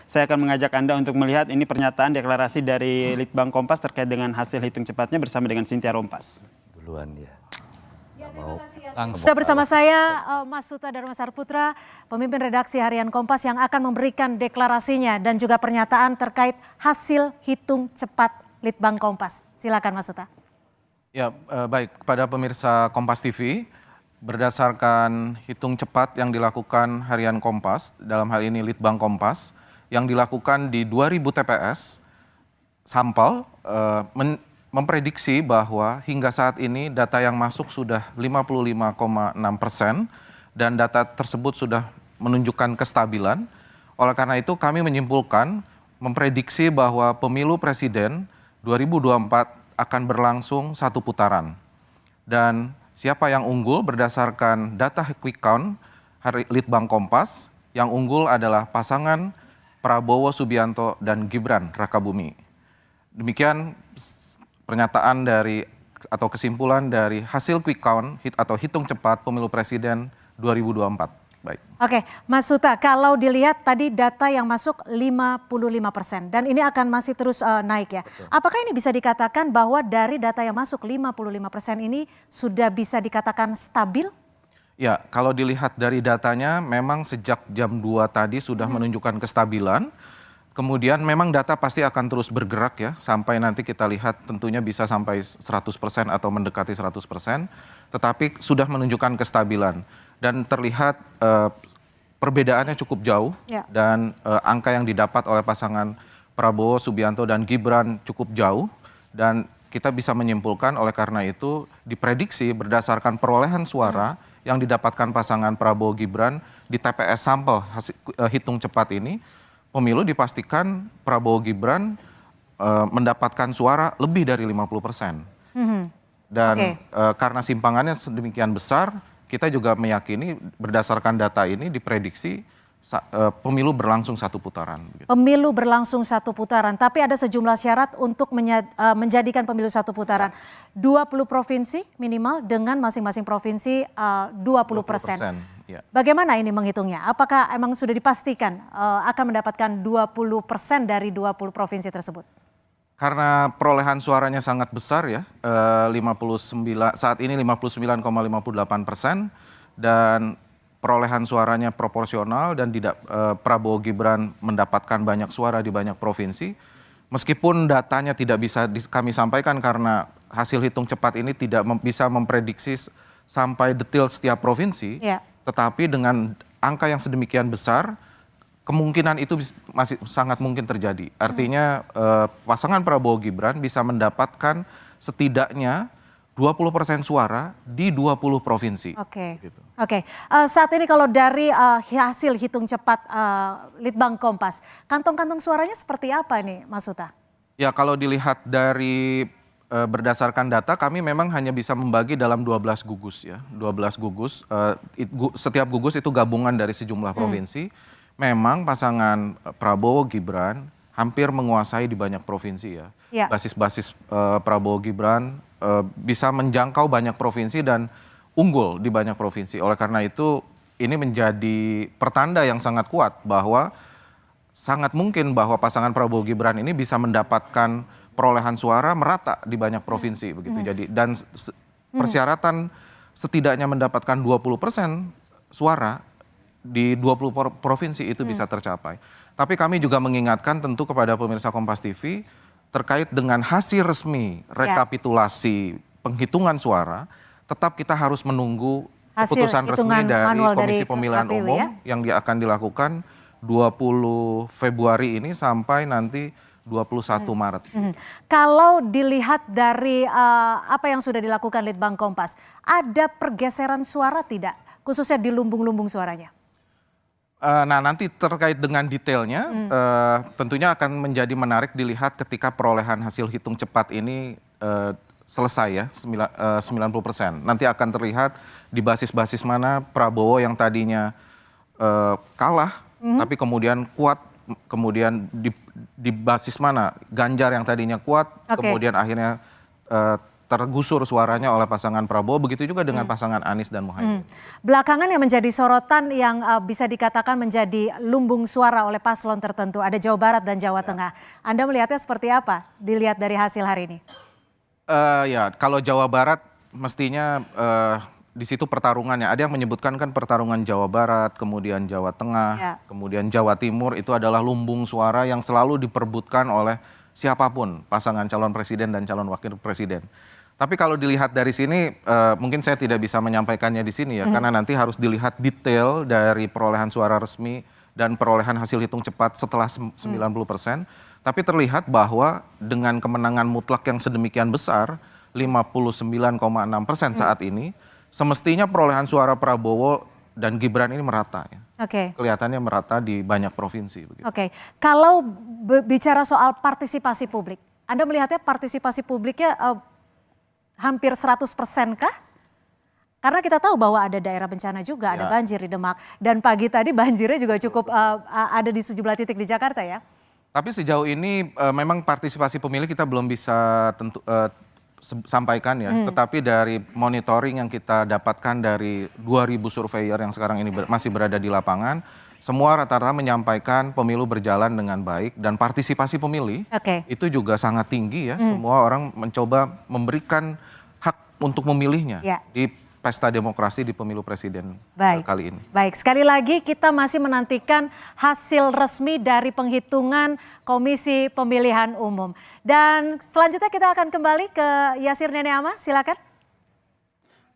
saya akan mengajak Anda untuk melihat ini pernyataan deklarasi dari Litbang Kompas terkait dengan hasil hitung cepatnya bersama dengan Cynthia Rompas. Duluan dia. Sudah bersama saya Mas Suta dan Mas Harputra, pemimpin redaksi Harian Kompas yang akan memberikan deklarasinya dan juga pernyataan terkait hasil hitung cepat Litbang Kompas. Silakan Mas Suta. Ya, baik, kepada pemirsa Kompas TV, berdasarkan hitung cepat yang dilakukan Harian Kompas, dalam hal ini Litbang Kompas, yang dilakukan di 2000 TPS, sampel memprediksi bahwa hingga saat ini data yang masuk sudah 55,6% dan data tersebut sudah menunjukkan kestabilan. Oleh karena itu kami menyimpulkan, memprediksi bahwa pemilu presiden 2024 akan berlangsung satu putaran. Dan siapa yang unggul berdasarkan data quick count Litbang Kompas, yang unggul adalah pasangan Prabowo Subianto dan Gibran Rakabumi. Demikian pernyataan dari atau kesimpulan dari hasil quick count atau hitung cepat pemilu presiden 2024. Baik. Oke, Mas Suta, kalau dilihat tadi data yang masuk 55% dan ini akan masih terus naik ya. Betul. Apakah ini bisa dikatakan bahwa dari data yang masuk 55% ini sudah bisa dikatakan stabil? Ya, kalau dilihat dari datanya memang sejak jam 2 tadi sudah menunjukkan kestabilan. Kemudian memang data pasti akan terus bergerak ya, sampai nanti kita lihat tentunya bisa sampai 100% atau mendekati 100%, tetapi sudah menunjukkan kestabilan. Dan terlihat perbedaannya cukup jauh ya. Dan angka yang didapat oleh pasangan Prabowo, Subianto, dan Gibran cukup jauh. Dan kita bisa menyimpulkan oleh karena itu diprediksi berdasarkan perolehan suara yang didapatkan pasangan Prabowo Gibran di TPS sampel hitung cepat ini, pemilu dipastikan Prabowo Gibran mendapatkan suara lebih dari 50%. Dan karena simpangannya sedemikian besar, kita juga meyakini berdasarkan data ini diprediksi pemilu berlangsung satu putaran. Pemilu berlangsung satu putaran, tapi ada sejumlah syarat untuk menjadikan pemilu satu putaran. 20 provinsi minimal dengan masing-masing provinsi 20%. Ya. Bagaimana ini menghitungnya? Apakah emang sudah dipastikan akan mendapatkan 20% dari 20 provinsi tersebut? Karena perolehan suaranya sangat besar ya, 59 saat ini 59,58% dan perolehan suaranya proporsional dan tidak Prabowo Gibran mendapatkan banyak suara di banyak provinsi. Meskipun datanya tidak bisa kami sampaikan karena hasil hitung cepat ini tidak bisa memprediksi sampai detail setiap provinsi, tetapi dengan angka yang sedemikian besar, kemungkinan itu masih sangat mungkin terjadi. Artinya pasangan Prabowo Gibran bisa mendapatkan setidaknya 20% suara di 20 provinsi. Oke. Gitu. Oke. Saat ini kalau dari hasil hitung cepat Litbang Kompas, kantong-kantong suaranya seperti apa nih Mas Suta? Ya kalau dilihat dari berdasarkan data kami memang hanya bisa membagi dalam 12 gugus ya. 12 gugus, setiap gugus itu gabungan dari sejumlah provinsi. Memang pasangan Prabowo Gibran hampir menguasai di banyak provinsi ya. Basis-basis Prabowo Gibran bisa menjangkau banyak provinsi dan unggul di banyak provinsi. Oleh karena itu ini menjadi pertanda yang sangat kuat bahwa sangat mungkin bahwa pasangan Prabowo Gibran ini bisa mendapatkan perolehan suara merata di banyak provinsi begitu. Jadi dan persyaratan setidaknya mendapatkan 20% suara di 20 provinsi itu bisa tercapai. Tapi kami juga mengingatkan tentu kepada pemirsa Kompas TV terkait dengan hasil resmi rekapitulasi penghitungan suara, tetap kita harus menunggu keputusan resmi dari Komisi Pemilihan Umum yang akan dilakukan 20 Februari ini sampai nanti 21 Maret. Kalau dilihat dari apa yang sudah dilakukan Litbang Kompas, ada pergeseran suara tidak? Khususnya di lumbung-lumbung suaranya? Nah nanti terkait dengan detailnya tentunya akan menjadi menarik dilihat ketika perolehan hasil hitung cepat ini selesai ya 90%. Nanti akan terlihat di basis-basis mana Prabowo yang tadinya kalah tapi kemudian kuat, kemudian di basis mana Ganjar yang tadinya kuat kemudian akhirnya tergusur suaranya oleh pasangan Prabowo, begitu juga dengan pasangan Anies dan Muhaimin. Belakangan yang menjadi sorotan yang bisa dikatakan menjadi lumbung suara oleh paslon tertentu, ada Jawa Barat dan Jawa Tengah. Anda melihatnya seperti apa dilihat dari hasil hari ini? Ya, kalau Jawa Barat mestinya di situ pertarungannya. Ada yang menyebutkan kan pertarungan Jawa Barat, kemudian Jawa Tengah, kemudian Jawa Timur itu adalah lumbung suara yang selalu diperebutkan oleh siapapun pasangan calon presiden dan calon wakil presiden. Tapi kalau dilihat dari sini, mungkin saya tidak bisa menyampaikannya di sini ya, karena nanti harus dilihat detail dari perolehan suara resmi dan perolehan hasil hitung cepat setelah 90%. Tapi terlihat bahwa dengan kemenangan mutlak yang sedemikian besar, 59,6% saat ini, semestinya perolehan suara Prabowo dan Gibran ini merata ya. Kelihatannya merata di banyak provinsi. Kalau bicara soal partisipasi publik, Anda melihatnya partisipasi publiknya hampir 100% kah? Karena kita tahu bahwa ada daerah bencana juga, ada banjir di Demak. Dan pagi tadi banjirnya juga cukup ada di sejumlah titik di Jakarta ya. Tapi sejauh ini memang partisipasi pemilih kita belum bisa sampaikan ya. Tetapi dari monitoring yang kita dapatkan dari 2.000 surveyor yang sekarang ini masih berada di lapangan, semua rata-rata menyampaikan pemilu berjalan dengan baik dan partisipasi pemilih itu juga sangat tinggi ya. Semua orang mencoba memberikan hak untuk memilihnya di pesta demokrasi di pemilu presiden kali ini. Baik, sekali lagi kita masih menantikan hasil resmi dari penghitungan Komisi Pemilihan Umum. Dan selanjutnya kita akan kembali ke Yasir Neneama, silakan.